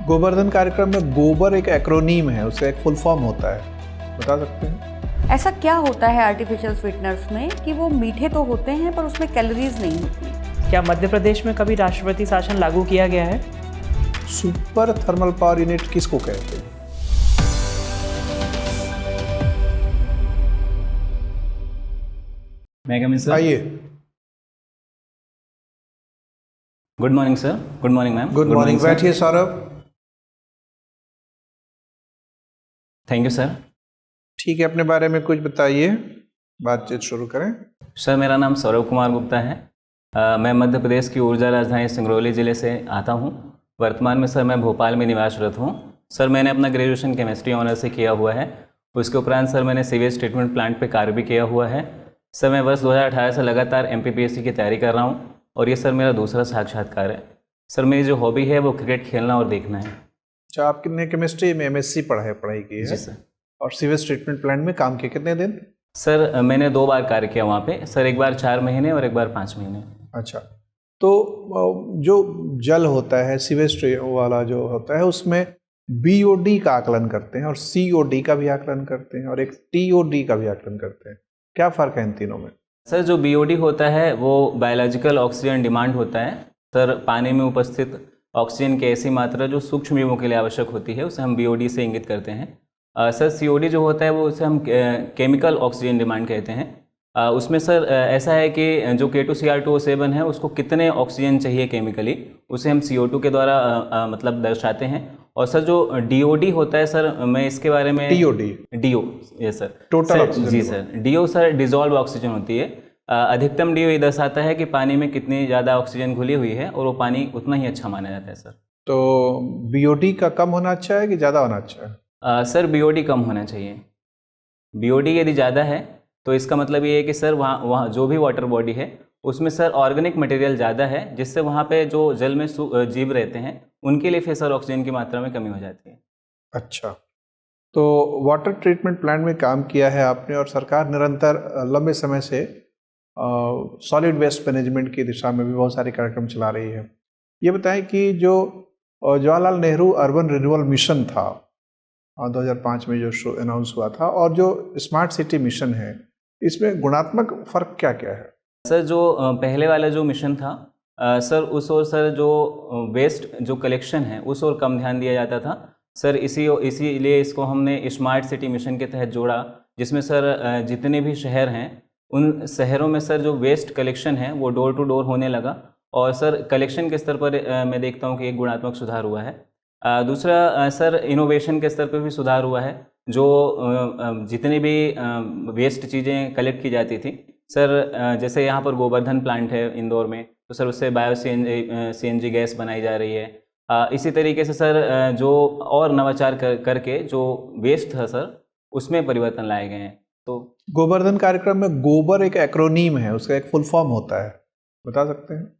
गोवर्धन कार्यक्रम में गोबर एक एक्रोनीम है, उसका एक फुल फॉर्म होता है, बता सकते हैं? ऐसा क्या होता है आर्टिफिशियल स्वीटनर्स में कि वो मीठे तो होते हैं पर उसमें कैलोरीज नहीं होती? क्या मध्य प्रदेश में कभी राष्ट्रपति शासन लागू किया गया है? सुपर थर्मल पावर यूनिट किसको कहते हैं? मैं कम इन सर। आइए। Good morning sir. Good morning ma'am. Good morning. बैठिए सौरभ। Thank you sir. ठीक है, अपने बारे में कुछ बताइए, बातचीत शुरू करें। सर मेरा नाम सौरभ कुमार गुप्ता है। मैं मध्य प्रदेश की ऊर्जा राजधानी सिंगरौली ज़िले से आता हूँ। वर्तमान में सर मैं भोपाल में निवासरत हूँ। सर मैंने अपना ग्रेजुएशन केमिस्ट्री ऑनर से किया हुआ है। उसके उपरांत सर मैंने सीवेज ट्रीटमेंट प्लांट पे कार्य भी किया हुआ है। सर मैं वर्ष 2018 से लगातार MPPSC की तैयारी कर रहा हूँ और ये सर मेरा दूसरा साक्षात्कार है। सर मेरी जो हॉबी है वो क्रिकेट खेलना और देखना है। अच्छा, आपने केमिस्ट्री में MSc पढ़ाई की है? जी सर। और सीवेज ट्रीटमेंट प्लांट में काम किए कितने दिन? सर मैंने 2 बार कार्य किया वहाँ पे। सर एक बार 4 महीने और एक बार 5 महीने। अच्छा, तो जो जल होता है सीवेज वाला जो होता है उसमें BOD का आकलन करते हैं और COD का भी आकलन करते हैं और एक TOD का भी आकलन करते हैं। क्या फ़र्क है इन तीनों में? सर जो BOD होता है वो बायोलॉजिकल ऑक्सीजन डिमांड होता है। सर पानी में उपस्थित ऑक्सीजन की ऐसी मात्रा जो सूक्ष्म जीवों के लिए आवश्यक होती है उसे हम BOD से इंगित करते हैं। सर COD जो होता है वो उसे हम केमिकल ऑक्सीजन डिमांड कहते हैं। उसमें सर ऐसा है कि जो K2Cr2O7 है उसको कितने ऑक्सीजन चाहिए केमिकली उसे हम CO2 के द्वारा मतलब दर्शाते हैं। और सर जो DOD होता है सर मैं इसके बारे में DO ये सर टोटल ऑक्सीजन। जी sir. DO sir dissolve oxygen होती है। अधिकतम DO ये दर्शाता है कि पानी में कितनी ज़्यादा ऑक्सीजन घुली हुई है और वो पानी उतना ही अच्छा माना जाता है सर। तो BOD का कम होना अच्छा है कि ज़्यादा होना अच्छा है? सर BOD कम होना चाहिए। BOD यदि ज़्यादा है तो इसका मतलब ये है कि सर वहाँ जो भी वाटर बॉडी है उसमें सर ऑर्गेनिक मटेरियल ज़्यादा है जिससे वहाँ पे जो जल में जीव रहते हैं उनके लिए फिर सर ऑक्सीजन की मात्रा में कमी हो जाती है। अच्छा, तो वाटर ट्रीटमेंट प्लांट में काम किया है आपने और सरकार निरंतर लंबे समय से सॉलिड वेस्ट मैनेजमेंट की दिशा में भी बहुत सारे कार्यक्रम चला रही है। ये बताएं कि जो Jawaharlal Nehru urban renewal mission था 2005 में जो अनाउंस हुआ था और जो स्मार्ट सिटी मिशन है इसमें गुणात्मक फ़र्क क्या क्या है? सर जो पहले वाला जो मिशन था सर उस ओर सर जो वेस्ट जो कलेक्शन है उस ओर कम ध्यान दिया जाता था सर। इसीलिए इसको हमने स्मार्ट सिटी मिशन के तहत जोड़ा जिसमें सर जितने भी शहर हैं उन शहरों में सर जो वेस्ट कलेक्शन है वो डोर टू डोर होने लगा और सर कलेक्शन के स्तर पर मैं देखता हूँ कि एक गुणात्मक सुधार हुआ है। दूसरा सर इनोवेशन के स्तर पर भी सुधार हुआ है। जो जितनी भी वेस्ट चीज़ें कलेक्ट की जाती थी सर जैसे यहाँ पर गोवर्धन प्लांट है इंदौर में तो सर उससे CNG गैस बनाई जा रही है। इसी तरीके से सर जो और नवाचार करके जो वेस्ट था सर उसमें परिवर्तन लाए गए हैं। तो गोवर्धन कार्यक्रम में गोबर एक एक्रोनीम है, उसका एक फुल फॉर्म होता है, बता सकते हैं?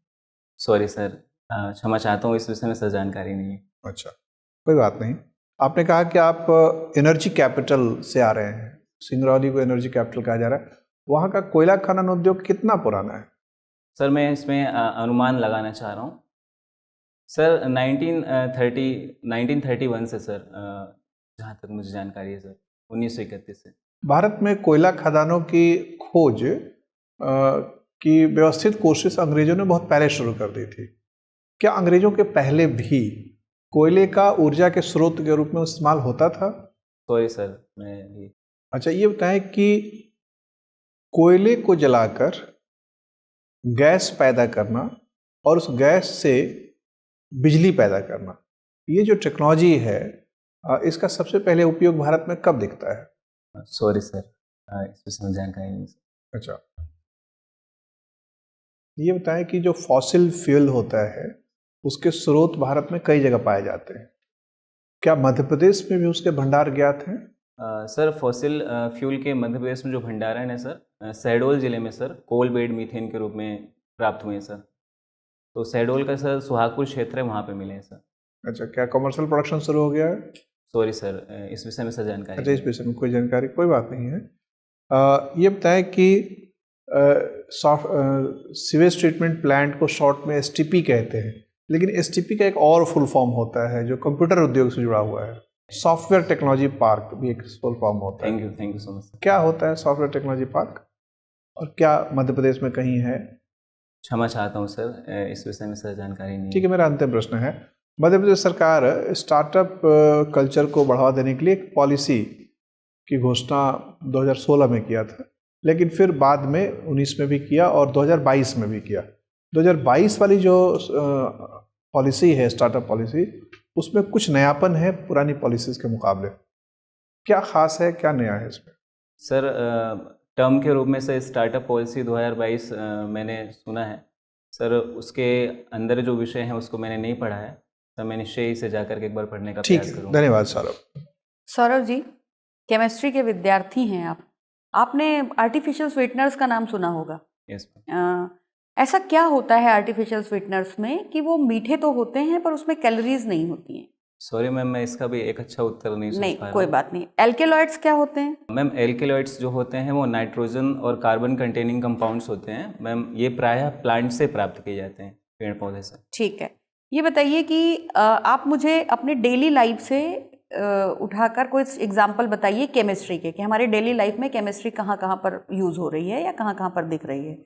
सॉरी सर, क्षमा चाहता हूँ, इस विषय में सर जानकारी नहीं है। अच्छा, कोई बात नहीं। आपने कहा कि आप एनर्जी कैपिटल से आ रहे हैं, सिंगरौली को एनर्जी कैपिटल कहा जा रहा है। वहाँ का कोयला खनन उद्योग कितना पुराना है? सर मैं इसमें अनुमान लगाना चाह रहा हूँ सर 1931 से सर, जहाँ तक मुझे जानकारी है सर 1931 से। भारत में कोयला खदानों की खोज की व्यवस्थित कोशिश अंग्रेजों ने बहुत पहले शुरू कर दी थी। क्या अंग्रेजों के पहले भी कोयले का ऊर्जा के स्रोत के रूप में इस्तेमाल होता था? सॉरी सर मैं ये। अच्छा, ये बताएं कि कोयले को जलाकर गैस पैदा करना और उस गैस से बिजली पैदा करना, ये जो टेक्नोलॉजी है इसका सबसे पहले उपयोग भारत में कब दिखता है? सॉरी सर, इस विषय में जानकारी नहीं सर। अच्छा, ये बताएं कि जो फॉसिल फ्यूल होता है उसके स्रोत भारत में कई जगह पाए जाते हैं। क्या मध्य प्रदेश में भी उसके भंडार ज्ञात हैं? सर फॉसिल फ्यूल के मध्य प्रदेश में जो भंडारण है सर शहडोल ज़िले में सर कोल बेड मीथेन के रूप में प्राप्त हुए हैं सर। तो शहडोल का सर सुहागपुर क्षेत्र है, वहाँ पे मिले हैं सर। अच्छा, क्या कमर्शियल प्रोडक्शन शुरू हो गया है? सॉरी सर, इस विषय में सर जानकारी। अच्छा, इस विषय में कोई जानकारी, कोई बात नहीं है। ये बताएं कि सीवेज ट्रीटमेंट प्लांट को शॉर्ट में STP कहते हैं, लेकिन एसटीपी का एक और फुल फॉर्म होता है जो कंप्यूटर उद्योग से जुड़ा हुआ है, सॉफ्टवेयर टेक्नोलॉजी पार्क भी एक फुल फॉर्म होता है। Thank you so much. क्या होता है सॉफ्टवेयर टेक्नोलॉजी पार्क और क्या मध्य प्रदेश में कहीं है? क्षमा चाहता हूँ सर, इस विषय में सर जानकारी नहीं। ठीक है, मेरा अंतिम प्रश्न है, मध्य प्रदेश सरकार स्टार्टअप कल्चर को बढ़ावा देने के लिए एक पॉलिसी की घोषणा 2016 में किया था, लेकिन फिर बाद में 19 में भी किया और 2022 में भी किया। 2022 वाली जो पॉलिसी है, स्टार्टअप पॉलिसी, उसमें कुछ नयापन है पुरानी पॉलिसीज़ के मुकाबले। क्या खास है, क्या नया है इसमें? सर टर्म के रूप में से स्टार्टअप पॉलिसी 2022 मैंने सुना है सर, उसके अंदर जो विषय हैं उसको मैंने नहीं पढ़ा है सर, मैं निश्चय ही से जाकर के एक बार पढ़ने का प्रयास करूँगा। धन्यवाद सौरभ। सौरभ जी, केमिस्ट्री के विद्यार्थी हैं आप, आपने आर्टिफिशियल स्वीटनर्स का नाम सुना होगा। यस। ऐसा क्या होता है आर्टिफिशियल स्वीटनर्स में कि वो मीठे तो होते हैं पर उसमें कैलोरीज नहीं होती हैं? सॉरी मैम, मैं इसका भी एक अच्छा उत्तर नहीं सोच पा रहा हूँ। कोई बात नहीं। एल्केलॉइड्स क्या होते हैं? मैम एल्केलॉइड्स जो होते हैं वो नाइट्रोजन और कार्बन कंटेनिंग कंपाउंड्स होते हैं मैम, ये प्रायः प्लांट से प्राप्त किए जाते हैं, पेड़ पौधे से। ठीक है, ये बताइए कि आप मुझे अपने डेली लाइफ से उठाकर कोई एग्जाम्पल बताइए केमिस्ट्री के, कि हमारे डेली लाइफ में केमिस्ट्री कहाँ कहाँ पर यूज़ हो रही है या कहाँ कहाँ पर दिख रही है।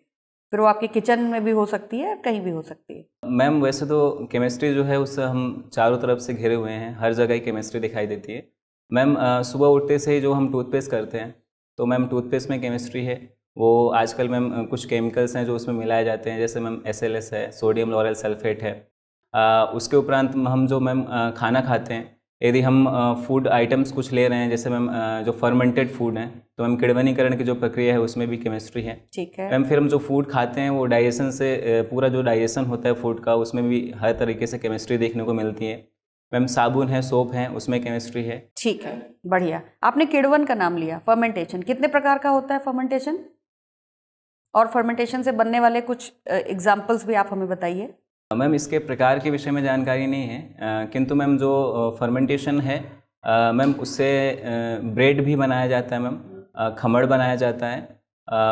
फिर वो आपके किचन में भी हो सकती है, कहीं भी हो सकती है। मैम वैसे तो केमिस्ट्री जो है उससे हम चारों तरफ से घिरे हुए हैं, हर जगह ही केमिस्ट्री दिखाई देती है। मैम सुबह उठते से ही जो हम टूथपेस्ट करते हैं, तो मैम टूथपेस्ट में केमिस्ट्री है। वो आजकल मैम कुछ केमिकल्स हैं जो उसमें मिलाए जाते हैं, जैसे मैम SLS है, सोडियम लॉरेल सल्फेट है। उसके उपरांत हम जो मैम खाना खाते हैं, यदि हम फूड आइटम्स कुछ ले रहे हैं, जैसे मैम जो फर्मेंटेड फूड हैं, तो मैम किण्वनीकरण की जो प्रक्रिया है उसमें भी केमिस्ट्री है। ठीक है मैम फिर हम जो फूड खाते हैं वो डाइजेशन से पूरा जो डाइजेशन होता है फूड का, उसमें भी हर तरीके से केमिस्ट्री देखने को मिलती है। मैम साबुन है, सोप है, उसमें केमिस्ट्री है। ठीक है, बढ़िया। आपने किण्वन का नाम लिया, फर्मेंटेशन कितने प्रकार का होता है फर्मेंटेशन, और फर्मेंटेशन से बनने वाले कुछ एग्जाम्पल्स भी आप हमें बताइए। मैम इसके प्रकार के विषय में जानकारी नहीं है, किंतु मैम जो फर्मेंटेशन है मैम उससे ब्रेड भी बनाया जाता है, मैम खमण बनाया जाता है।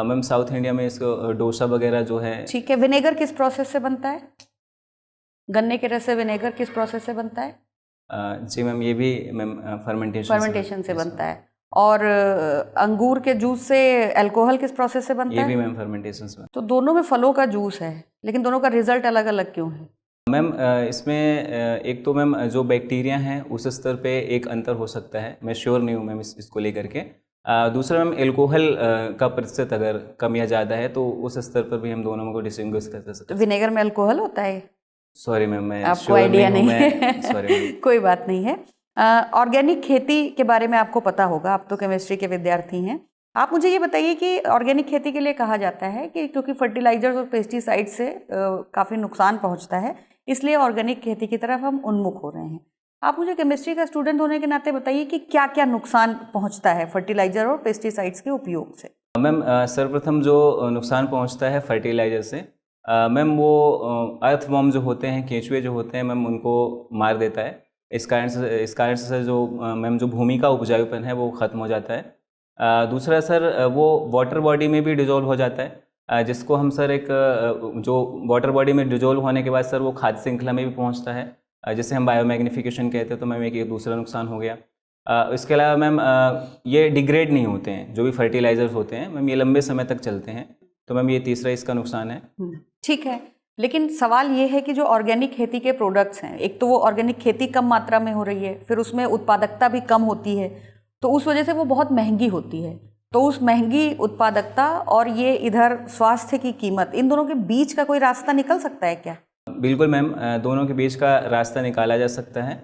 मैम साउथ इंडिया में इसको डोसा वगैरह जो है। ठीक है, विनेगर किस प्रोसेस से बनता है? गन्ने के रस से विनेगर किस प्रोसेस से बनता है? जी मैम, ये भी मैम फर्मेंटेशन से बनता है। और अंगूर के जूस से अल्कोहल किस प्रोसेस से बनता है? ये भी मैम फर्मेंटेशन से। तो दोनों में फलों का जूस है, लेकिन दोनों का रिजल्ट अलग अलग क्यों है? मैम इसमें एक तो मैम जो बैक्टीरिया हैं उस स्तर पे एक अंतर हो सकता है, मैं श्योर नहीं हूँ मैम इसको लेकर के। दूसरा मैम एल्कोहल का प्रतिशत अगर कम या ज़्यादा है तो उस स्तर पर भी हम दोनों को डिस्टिंग्विश कर सकते हैं। विनेगर में अल्कोहल होता है? सॉरी मैम, मैं आपको आइडिया नहीं है। सॉरी। कोई बात नहीं है। ऑर्गेनिक खेती के बारे में आपको पता होगा, आप तो केमिस्ट्री के विद्यार्थी हैं। आप मुझे ये बताइए कि ऑर्गेनिक खेती के लिए कहा जाता है कि क्योंकि फर्टिलाइजर्स और पेस्टिसाइड से काफ़ी नुकसान पहुंचता है, इसलिए ऑर्गेनिक खेती की तरफ हम उन्मुख हो रहे हैं। आप मुझे केमिस्ट्री का स्टूडेंट होने के नाते बताइए कि क्या क्या नुकसान पहुंचता है फर्टिलाइजर और पेस्टिसाइड्स के उपयोग से। मैम सर्वप्रथम जो नुकसान पहुंचता है फर्टिलाइजर से, मैम वो अर्थवॉर्म जो होते हैं, केंचुए जो होते हैं मैम, उनको मार देता है। इस कारण से जो मैम जो भूमि का उपजाऊपन है वो ख़त्म हो जाता है। दूसरा सर वो वाटर बॉडी में भी डिजोल्व हो जाता है, जिसको हम सर एक जो वाटर बॉडी में डिजोल्व होने के बाद सर वो खाद्य श्रृंखला में भी पहुंचता है, जिसे हम बायोमैग्निफिकेशन कहते हैं। तो मैम एक दूसरा नुकसान हो गया। इसके अलावा मैम ये डिग्रेड नहीं होते हैं, जो भी फर्टिलाइजर्स होते हैं मैम, ये लंबे समय तक चलते हैं। तो मैम ये तीसरा इसका नुकसान है। ठीक है, लेकिन सवाल ये है कि जो ऑर्गेनिक खेती के प्रोडक्ट्स हैं, एक तो वो ऑर्गेनिक खेती कम मात्रा में हो रही है, फिर उसमें उत्पादकता भी कम होती है, तो उस वजह से वो बहुत महंगी होती है। तो उस महंगी उत्पादकता और ये इधर स्वास्थ्य की कीमत, इन दोनों के बीच का कोई रास्ता निकल सकता है क्या? बिल्कुल मैम, दोनों के बीच का रास्ता निकाला जा सकता है।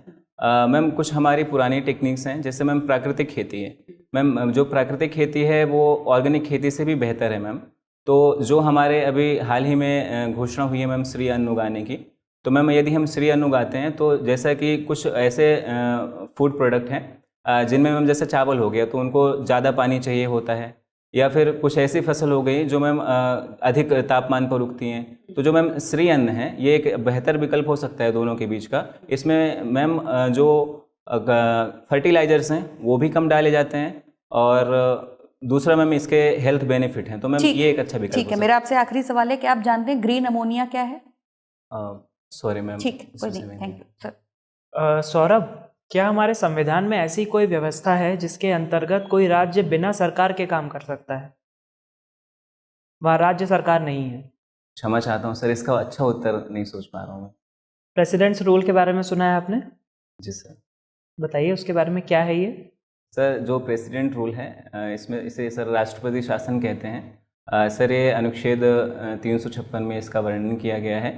मैम कुछ हमारी पुरानी टेक्निक्स हैं, जैसे मैम प्राकृतिक खेती है। मैम जो प्राकृतिक खेती है वो ऑर्गेनिक खेती से भी बेहतर है मैम। तो जो हमारे अभी हाल ही में घोषणा हुई है मैम श्री अन्न उगाने की, तो मैम यदि हम श्री अन्न उगाते हैं तो जैसा कि कुछ ऐसे फूड प्रोडक्ट हैं जिनमें मैम जैसे चावल हो गया तो उनको ज़्यादा पानी चाहिए होता है, या फिर कुछ ऐसी फसल हो गई जो मैम अधिक तापमान पर उगती हैं। तो जो मैम श्री अन्न है ये एक बेहतर विकल्प हो सकता है दोनों के बीच का। इसमें मैम जो फर्टिलाइजर्स हैं वो भी कम डाले जाते हैं, और दूसरा मैम इसके हेल्थ बेनिफिट हैं। तो मैम ये एक अच्छा विकल्प। ठीक है, मेरा आपसे आखिरी सवाल है कि आप जानते हैं ग्रीन अमोनिया क्या है? सॉरी मैम, ठीक, कोई इसमें नहीं, से थैंक यू सर। सौरभ, क्या हमारे संविधान में ऐसी कोई व्यवस्था है जिसके अंतर्गत कोई राज्य बिना सरकार के काम कर सकता है? वह राज्य सरकार नहीं है। क्षमा चाहता हूँ सर, इसका अच्छा उत्तर नहीं सोच पा रहा हूँ मैं। प्रेसिडेंट्स रूल के बारे में सुना है आपने? जी सर। बताइए उसके बारे में, क्या है ये? सर जो प्रेसिडेंट रूल है, इसमें इसे सर राष्ट्रपति शासन कहते हैं। सर ये अनुच्छेद 356 में इसका वर्णन किया गया है।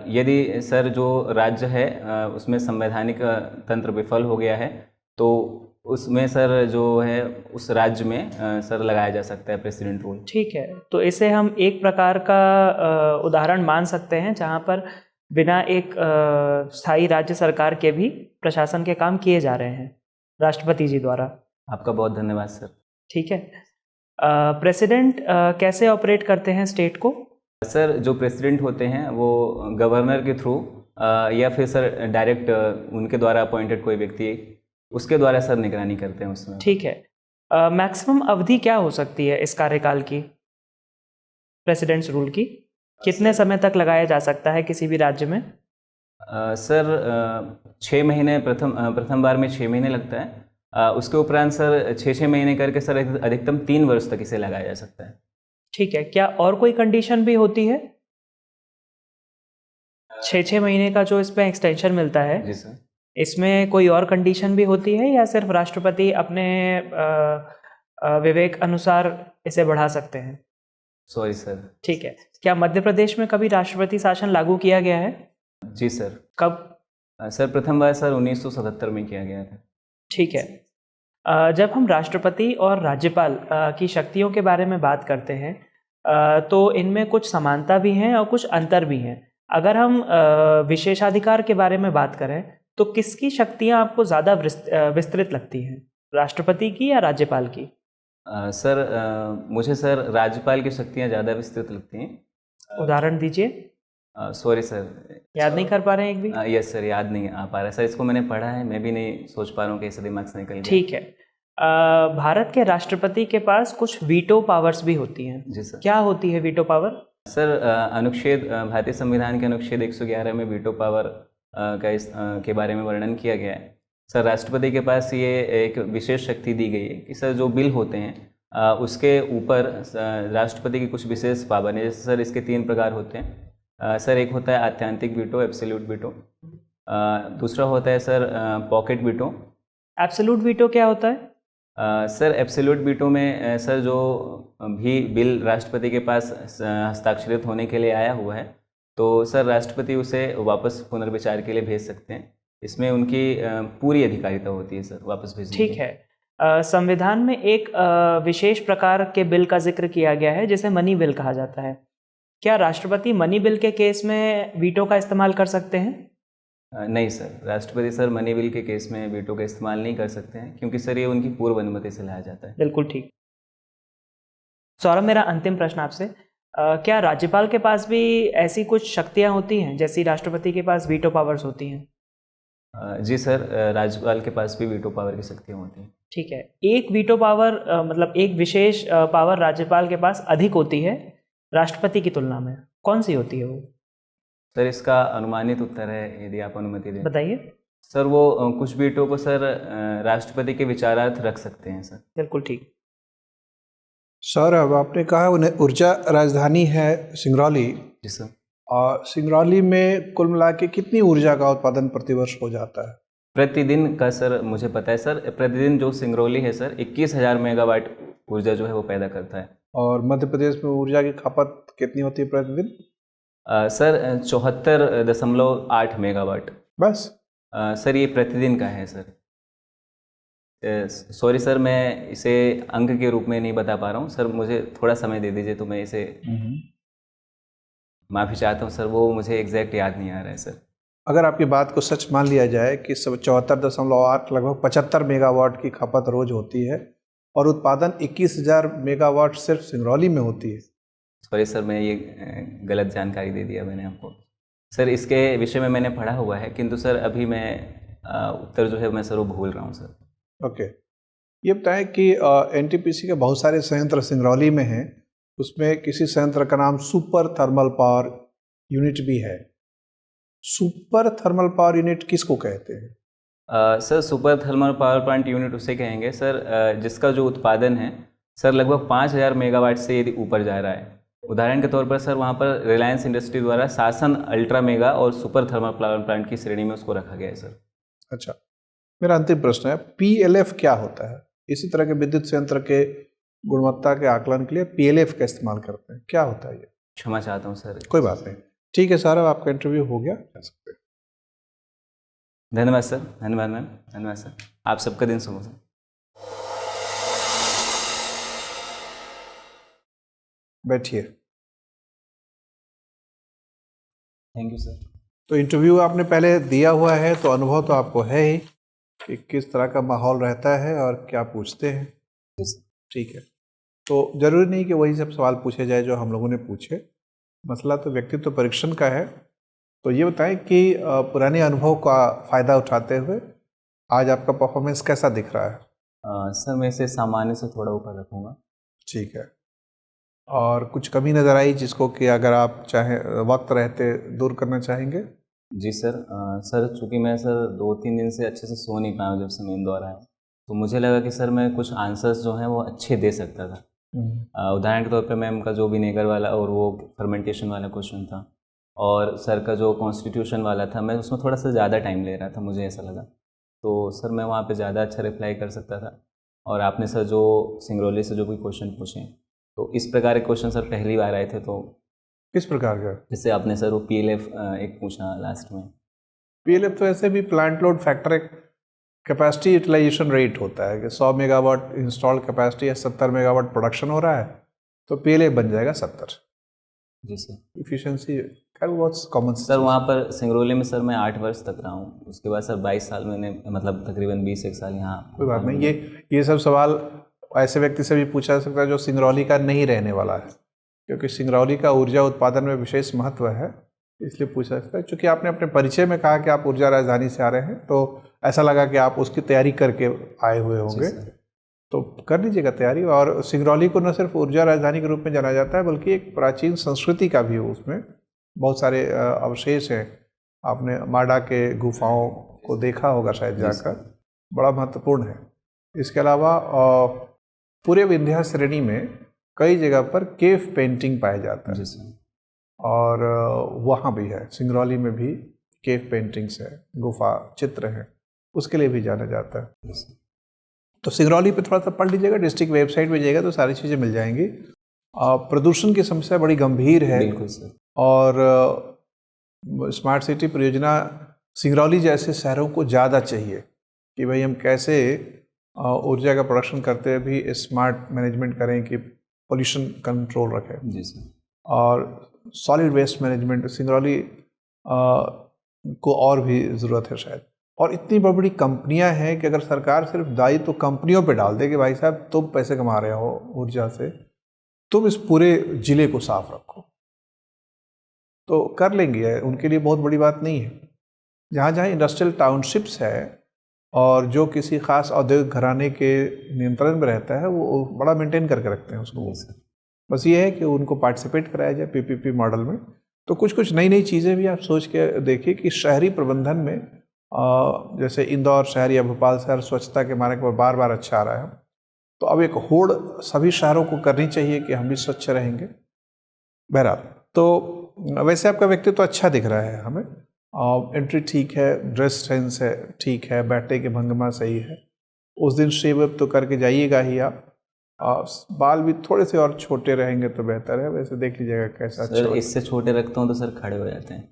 यदि सर जो राज्य है उसमें संवैधानिक तंत्र विफल हो गया है तो उसमें सर जो है उस राज्य में सर लगाया जा सकता है प्रेसिडेंट रूल। ठीक है, तो इसे हम एक प्रकार का उदाहरण मान सकते हैं जहाँ पर बिना एक स्थायी राज्य सरकार के भी प्रशासन के काम किए जा रहे हैं राष्ट्रपति जी द्वारा। आपका बहुत धन्यवाद सर। ठीक है, प्रेसिडेंट कैसे ऑपरेट करते हैं स्टेट को? सर जो प्रेसिडेंट होते हैं वो गवर्नर के थ्रू या फिर सर डायरेक्ट उनके द्वारा अपॉइंटेड कोई व्यक्ति उसके द्वारा सर निगरानी करते हैं उसमें। ठीक है, मैक्सिमम अवधि क्या हो सकती है इस कार्यकाल की, प्रेसिडेंट्स रूल की? कितने समय तक लगाया जा सकता है किसी भी राज्य में? सर 6 महीने प्रथम बार में 6 महीने लगता है। उसके उपरांत सर 6 महीने करके सर अधिकतम 3 वर्ष तक इसे लगाया जा सकता है। ठीक है, क्या और कोई कंडीशन भी होती है? 6 महीने का जो इसमें एक्सटेंशन मिलता है, जी सर, इसमें कोई और कंडीशन भी होती है या सिर्फ राष्ट्रपति अपने विवेक अनुसार इसे बढ़ा सकते हैं? Sorry sir. ठीक है, क्या मध्य प्रदेश में कभी राष्ट्रपति शासन लागू किया गया है? जी सर। कब? सर प्रथम बार सर 1977 में किया गया था। ठीक है, जब हम राष्ट्रपति और राज्यपाल की शक्तियों के बारे में बात करते हैं तो इनमें कुछ समानता भी हैं और कुछ अंतर भी हैं। अगर हम विशेषाधिकार के बारे में बात करें तो किसकी शक्तियां आपको ज़्यादा विस्तृत लगती हैं, राष्ट्रपति की या राज्यपाल की? सर मुझे सर राज्यपाल की शक्तियाँ ज़्यादा विस्तृत लगती हैं। उदाहरण दीजिए। सॉरी सर, याद नहीं कर पा रहे हैं एक भी? यस सर, याद नहीं आ पा रहा सर। इसको मैंने पढ़ा है, मैं भी नहीं सोच पा रहा हूँ कि इसे दिमाग से निकल गया। ठीक है, भारत के राष्ट्रपति के पास कुछ वीटो पावर्स भी होती हैं। जी सर। क्या होती है वीटो पावर? सर अनुच्छेद भारतीय संविधान के अनुच्छेद 111 में वीटो पावर के बारे में वर्णन किया गया है। सर राष्ट्रपति के पास ये एक विशेष शक्ति दी गई है कि सर जो बिल होते हैं उसके ऊपर राष्ट्रपति की कुछ विशेष पाबंदी, जैसे सर इसके 3 प्रकार होते हैं। सर एक होता है आत्यांतिक वीटो, एब्सोल्यूट वीटो। दूसरा होता है sir pocket veto. Absolute veto क्या होता है? सर एब्सोल्यूट वीटो में सर जो भी बिल राष्ट्रपति के पास हस्ताक्षरित होने के लिए आया हुआ है तो सर राष्ट्रपति उसे वापस पुनर्विचार के लिए भेज सकते हैं। इसमें उनकी पूरी अधिकारिता होती है सर वापस भेजने की। ठीक है, संविधान में एक विशेष प्रकार के बिल का जिक्र किया गया है जिसे मनी बिल कहा जाता है। क्या राष्ट्रपति मनी बिल के केस में वीटो का इस्तेमाल कर सकते हैं? नहीं सर, राष्ट्रपति सर मनी बिल के केस में वीटो का इस्तेमाल नहीं कर सकते हैं क्योंकि सर ये उनकी पूर्व अनुमति से लाया जाता है। बिल्कुल ठीक। सौरभ, मेरा अंतिम प्रश्न आपसे, क्या राज्यपाल के पास भी ऐसी कुछ शक्तियां होती हैं जैसी राष्ट्रपति के पास वीटो पावर्स होती हैं? जी सर, राज्यपाल के पास भी वीटो पावर की शक्तियाँ होती हैं। ठीक है, एक वीटो पावर मतलब एक विशेष पावर राज्यपाल के पास अधिक होती है राष्ट्रपति की तुलना में, कौन सी होती है वो? सर इसका अनुमानित उत्तर है, यदि आप अनुमति दें। बताइए। सर वो कुछ वीटो को सर राष्ट्रपति के विचारार्थ रख सकते हैं सर। बिल्कुल ठीक। सर अब आपने कहा उन्हें ऊर्जा राजधानी है सिंगरौली, जी सर। और सिंगरौली में कुल मिला के कितनी ऊर्जा का उत्पादन प्रतिवर्ष हो जाता है? प्रतिदिन का सर मुझे पता है सर, प्रतिदिन जो सिंगरौली है सर 21,000 मेगावाट ऊर्जा जो है वो पैदा करता है। और मध्य प्रदेश में ऊर्जा की खपत कितनी होती है प्रतिदिन? Sir 74.8 megawatt. बस? सर ये प्रतिदिन का है सर। सॉरी सर, मैं इसे अंक के रूप में नहीं बता पा रहा हूँ सर, मुझे थोड़ा समय दे दीजिए तो मैं इसे माफ़ी चाहता हूँ सर, वो मुझे एग्जैक्ट याद नहीं आ रहा है सर। अगर आपकी बात को सच मान लिया जाए कि 74.8 लगभग 75 मेगावाट की खपत रोज होती है और उत्पादन 21,000 मेगावाट सिर्फ सिंगरौली में होती है। सॉरी सर, मैं ये गलत जानकारी दे दिया मैंने आपको सर। इसके विषय में मैंने पढ़ा हुआ है किंतु सर अभी मैं उत्तर जो है मैं सर वो भूल रहा हूँ सर। ओके, ये बताएं कि एनटीपीसी के बहुत सारे संयंत्र सिंगरौली में हैं, उसमें किसी संयंत्र का नाम सुपर थर्मल पावर यूनिट भी है, सुपर थर्मल पावर यूनिट किसको कहते हैं? Sir super thermal power plant unit उसे कहेंगे सर जिसका जो उत्पादन है सर लगभग 5000 मेगावाट से यदि ऊपर जा रहा है। उदाहरण के तौर पर सर वहाँ पर रिलायंस इंडस्ट्री द्वारा शासन अल्ट्रा मेगा और सुपर थर्मल पावर प्लांट की श्रेणी में उसको रखा गया है सर। अच्छा, मेरा अंतिम प्रश्न है, PLF क्या होता है? इसी तरह के विद्युत संयंत्र के गुणवत्ता के आकलन के लिए PLF का इस्तेमाल करते हैं, क्या होता है ये? क्षमा चाहता हूँ सर। कोई बात नहीं, ठीक है साहब, आपका इंटरव्यू हो गया, जा सकते हैं। धन्यवाद सर, धन्यवाद मैम, धन्यवाद सर, आप सबका दिन शुभ हो सर। बैठिए। Thank you sir. तो इंटरव्यू आपने पहले दिया हुआ है तो अनुभव तो आपको है ही कि किस तरह का माहौल रहता है और क्या पूछते हैं, ठीक है। तो ज़रूरी नहीं कि वही सब सवाल पूछे जाए जो हम लोगों ने पूछे, मसला तो व्यक्तित्व परीक्षण का है। तो ये बताएं कि पुराने अनुभव का फ़ायदा उठाते हुए आज आपका परफॉर्मेंस कैसा दिख रहा है? सर मैं इसे सामान्य से थोड़ा ऊपर रखूँगा। ठीक है, और कुछ कमी नज़र आई जिसको कि अगर आप चाहें वक्त रहते दूर करना चाहेंगे? जी सर, सर चूँकि मैं सर 2-3 दिन से अच्छे से सो नहीं पाया हूँ जब से मैं इंदौर आया, तो मुझे लगा कि सर मैं कुछ आंसर्स जो हैं वो अच्छे दे सकता था। उदाहरण के तौर पे मैम का जो विनेगर वाला और वो फर्मेंटेशन वाला क्वेश्चन था, और सर का जो कॉन्स्टिट्यूशन वाला था, मैं उसमें थोड़ा सा ज़्यादा टाइम ले रहा था, मुझे ऐसा लगा। तो सर मैं वहाँ पे ज़्यादा अच्छा रिप्लाई कर सकता था। और आपने सर जो सिंगरौली से जो भी क्वेश्चन पूछे, तो इस प्रकार के क्वेश्चन सर पहली बार आए थे। तो किस प्रकार का? जैसे आपने सर वो PLF एक पूछा लास्ट में। PLF तो ऐसे भी प्लांट लोड फैक्टर एक कैपेसिटी यूटिलाइजेशन रेट होता है कि 100 मेगावाट इंस्टॉल कैपेसिटी या 70 मेगावाट प्रोडक्शन हो रहा है तो PLF बन जाएगा 70। जी सर। इफिशिएंसी खैर बहुत कॉमन सर वहाँ पर सिंगरौली में सर मैं 8 वर्ष तक रहा हूँ, उसके बाद सर 22 साल मैंने मतलब तकरीबन 20 साल यहाँ। कोई बात नहीं, ये सब सवाल ऐसे व्यक्ति से भी पूछा जा सकता है जो सिंगरौली का नहीं रहने वाला है, क्योंकि सिंगरौली का ऊर्जा उत्पादन में विशेष महत्व है, इसलिए पूछा जा सकता है। चूँकि आपने अपने परिचय में कहा कि आप ऊर्जा राजधानी से आ रहे हैं, तो ऐसा लगा कि आप उसकी तैयारी करके आए हुए होंगे, तो कर लीजिएगा तैयारी। और सिंगरौली को न सिर्फ ऊर्जा राजधानी के रूप में जाना जाता है बल्कि एक प्राचीन संस्कृति का भी उसमें बहुत सारे अवशेष हैं। आपने माडा के गुफाओं को देखा होगा शायद जाकर, बड़ा महत्वपूर्ण है। इसके अलावा पूरे विंध्या श्रेणी में कई जगह पर केव पेंटिंग पाया जाता है, और वहाँ भी है, सिंगरौली में भी केव पेंटिंग्स है, गुफा चित्र हैं, उसके लिए भी जाना जाता है। तो सिंगरौली पे थोड़ा सा पढ़ लीजिएगा, डिस्ट्रिक्ट वेबसाइट पे जाइएगा तो सारी चीज़ें मिल जाएंगी। प्रदूषण की समस्या बड़ी गंभीर है, बिल्कुल सर। और स्मार्ट सिटी परियोजना सिंगरौली जैसे शहरों को ज़्यादा चाहिए कि भाई हम कैसे ऊर्जा का प्रोडक्शन करते हुए भी स्मार्ट मैनेजमेंट करें कि पोल्यूशन कंट्रोल रखें। जी सर। और सॉलिड वेस्ट मैनेजमेंट सिंगरौली को और भी ज़रूरत है शायद। और इतनी बड़ी बड़ी कंपनियां हैं कि अगर सरकार सिर्फ दायित्व तो कंपनियों पे डाल दे कि भाई साहब तुम पैसे कमा रहे हो ऊर्जा से, तुम इस पूरे ज़िले को साफ रखो, तो कर लेंगे, उनके लिए बहुत बड़ी बात नहीं है। जहाँ जहाँ इंडस्ट्रियल टाउनशिप्स है और जो किसी ख़ास औद्योगिक घराने के नियंत्रण में रहता है, वो बड़ा मेंटेन करके रखते हैं उसको। बस ये है कि उनको पार्टिसिपेट कराया जाए PPP मॉडल में। तो कुछ कुछ नई नई चीज़ें भी आप सोच के देखिए कि शहरी प्रबंधन में जैसे इंदौर शहर या भोपाल शहर स्वच्छता के मार्ग पर बार बार अच्छा आ रहा है, तो अब एक होड़ सभी शहरों को करनी चाहिए कि हम भी स्वच्छ रहेंगे। बहरहाल, तो वैसे आपका व्यक्तित्व तो अच्छा दिख रहा है हमें, एंट्री ठीक है, ड्रेस सेंस है ठीक है, बैठने की भंगिमा सही है। उस दिन शेव अप तो करके जाइएगा ही आप, बाल भी थोड़े से और छोटे रहेंगे तो बेहतर है, वैसे देख लीजिएगा कैसा। सर इससे छोटे रखता हूँ तो सर खड़े हो जाते हैं।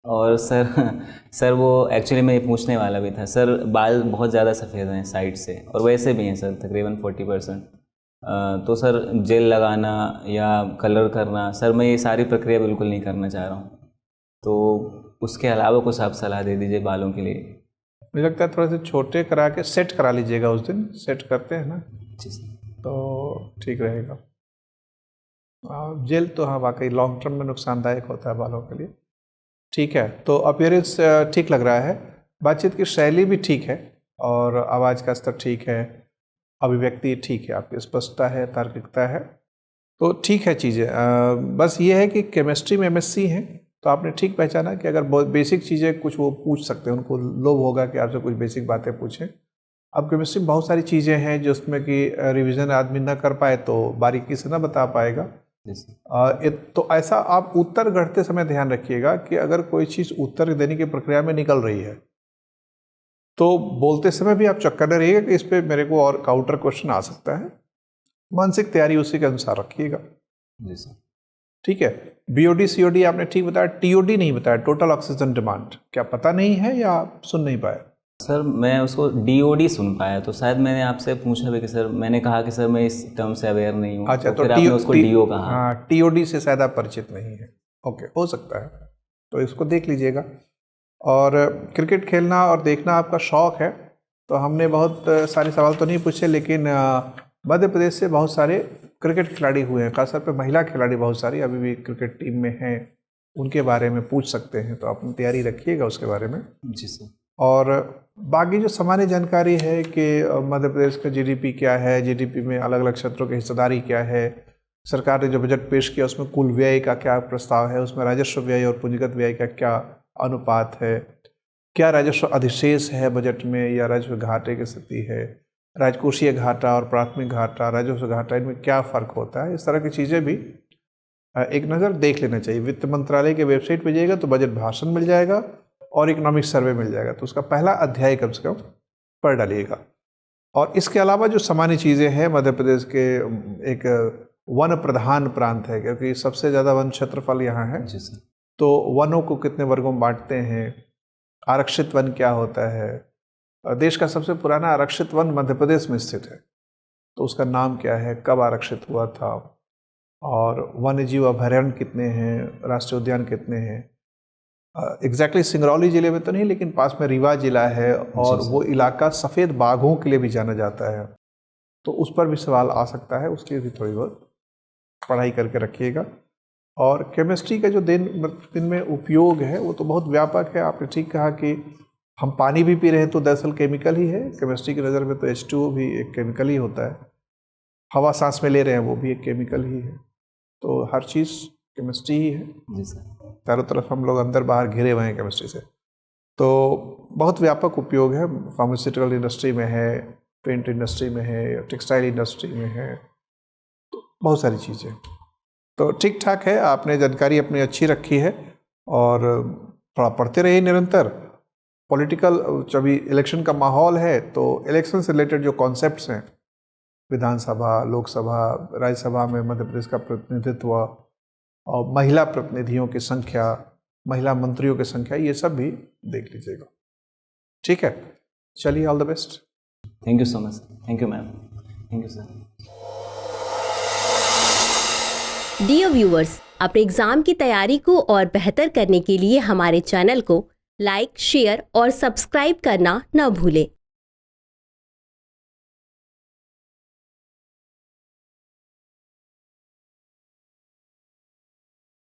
और सर वो एक्चुअली मैं ये पूछने वाला भी था सर, बाल बहुत ज़्यादा सफ़ेद हैं साइड से और वैसे भी हैं सर तकरीबन 40%। तो सर जेल लगाना या कलर करना, सर मैं ये सारी प्रक्रिया बिल्कुल नहीं करना चाह रहा हूँ, तो उसके अलावा कुछ आप सलाह दे दीजिए बालों के लिए। मुझे लगता है थोड़े से छोटे करा के सेट करा लीजिएगा, उस दिन सेट करते हैं ना, जी सर, तो ठीक रहेगा। जेल तो हाँ वाकई लॉन्ग टर्म में नुकसानदायक होता है बालों के लिए। ठीक है, तो अपीयरेंस ठीक लग रहा है, बातचीत की शैली भी ठीक है, और आवाज़ का स्तर ठीक है, अभिव्यक्ति ठीक है, आपकी स्पष्टता है, तार्किकता है, तो ठीक है चीज़ें। बस ये है कि केमिस्ट्री में MSc हैं तो आपने ठीक पहचाना कि अगर बहुत बेसिक चीज़ें कुछ वो पूछ सकते हैं, उनको लोभ होगा कि आपसे कुछ बेसिक बातें पूछें। अब केमिस्ट्री में बहुत सारी चीज़ें हैं जो उसमें कि रिवीजन आदमी ना कर पाए तो बारीकी से ना बता पाएगा। तो ऐसा आप उत्तर गढ़ते समय ध्यान रखिएगा कि अगर कोई चीज़ उत्तर देने की प्रक्रिया में निकल रही है तो बोलते समय भी आप चक्कर न रहिएगा कि इस पर मेरे को और काउंटर क्वेश्चन आ सकता है। मानसिक तैयारी उसी के अनुसार रखिएगा। जी सर। ठीक है। बीओडी सीओडी आपने ठीक बताया, टीओडी नहीं बताया, टोटल ऑक्सीजन डिमांड। क्या पता नहीं है या आप सुन नहीं पाए? सर मैं उसको डीओडी सुन पाया, तो शायद मैंने आपसे पूछा भी कि सर, मैंने कहा कि सर मैं इस टर्म से अवेयर नहीं हूँ। अच्छा, तो फिर आपने उसको डीओ कहा। हाँ, टीओडी से शायद आप परिचित नहीं है। ओके, हो सकता है, तो इसको देख लीजिएगा। और क्रिकेट खेलना और देखना आपका शौक़ है, तो हमने बहुत सारे सवाल तो नहीं पूछे, लेकिन मध्य प्रदेश से बहुत सारे क्रिकेट खिलाड़ी हुए हैं, खासतौर पे महिला खिलाड़ी बहुत सारी अभी भी क्रिकेट टीम में हैं, उनके बारे में पूछ सकते हैं, तो अपनी तैयारी रखिएगा उसके बारे में। जी सर। और बाकी जो सामान्य जानकारी है कि मध्य प्रदेश का जीडीपी क्या है, जीडीपी में अलग अलग क्षेत्रों की हिस्सेदारी क्या है, सरकार ने जो बजट पेश किया उसमें कुल व्यय का क्या प्रस्ताव है, उसमें राजस्व व्यय और पूंजीगत व्यय का क्या अनुपात है, क्या राजस्व अधिशेष है बजट में या राजस्व घाटे की स्थिति है, राजकोषीय घाटा और प्राथमिक घाटा, राजस्व घाटा, इनमें क्या फ़र्क होता है, इस तरह की चीज़ें भी एक नज़र देख लेना चाहिए। वित्त मंत्रालय के वेबसाइट पर जाइएगा तो बजट भाषण मिल जाएगा और इकोनॉमिक सर्वे मिल जाएगा, तो उसका पहला अध्याय कम से कम पढ़ डालिएगा। और इसके अलावा जो सामान्य चीज़ें हैं, मध्य प्रदेश के एक वन प्रधान प्रांत है, क्योंकि सबसे ज़्यादा वन क्षेत्रफल यहाँ है। जी सर। तो वनों को कितने वर्गों में बांटते हैं, आरक्षित वन क्या होता है, देश का सबसे पुराना आरक्षित वन मध्य प्रदेश में स्थित है, तो उसका नाम क्या है, कब आरक्षित हुआ था, और वन्य जीव अभयारण्य कितने हैं, राष्ट्रीय उद्यान कितने हैं। एग्जैक्टली सिंगरौली ज़िले में तो नहीं, लेकिन पास में रीवा ज़िला है और वो इलाका सफ़ेद बाघों के लिए भी जाना जाता है, तो उस पर भी सवाल आ सकता है, उसकी भी थोड़ी बहुत पढ़ाई करके रखिएगा। और केमिस्ट्री का जो दिन में उपयोग है वो तो बहुत व्यापक है। आपने ठीक कहा कि हम पानी भी पी रहे हैं तो दरअसल केमिकल ही है, केमिस्ट्री की नज़र में तो H2O भी एक केमिकल ही होता है, हवा सांस में ले रहे हैं वो भी एक केमिकल ही है, तो हर चीज़ केमिस्ट्री ही है। जी सर। चारों तरफ हम लोग अंदर बाहर घिरे हुए हैं केमिस्ट्री से, तो बहुत व्यापक उपयोग है। फार्मास्यूटिकल इंडस्ट्री में है, पेंट इंडस्ट्री में है, टेक्सटाइल इंडस्ट्री में है, तो बहुत सारी चीज़ें। तो ठीक ठाक है, आपने जानकारी अपनी अच्छी रखी है और थोड़ा पढ़ते रहिए निरंतर। पॉलिटिकल जब इलेक्शन का माहौल है तो इलेक्शन से रिलेटेड जो कॉन्सेप्ट्स हैं, विधानसभा, लोकसभा, राज्यसभा में मध्य प्रदेश का प्रतिनिधित्व और महिला प्रतिनिधियों की संख्या, महिला मंत्रियों की संख्या, ये सब भी देख लीजिएगा। ठीक है, चलिए, all the best. Thank you so much. Thank you ma'am. Thank you sir. Dear viewers, अपने एग्जाम की तैयारी को और बेहतर करने के लिए हमारे चैनल को लाइक, शेयर और सब्सक्राइब करना न भूलें।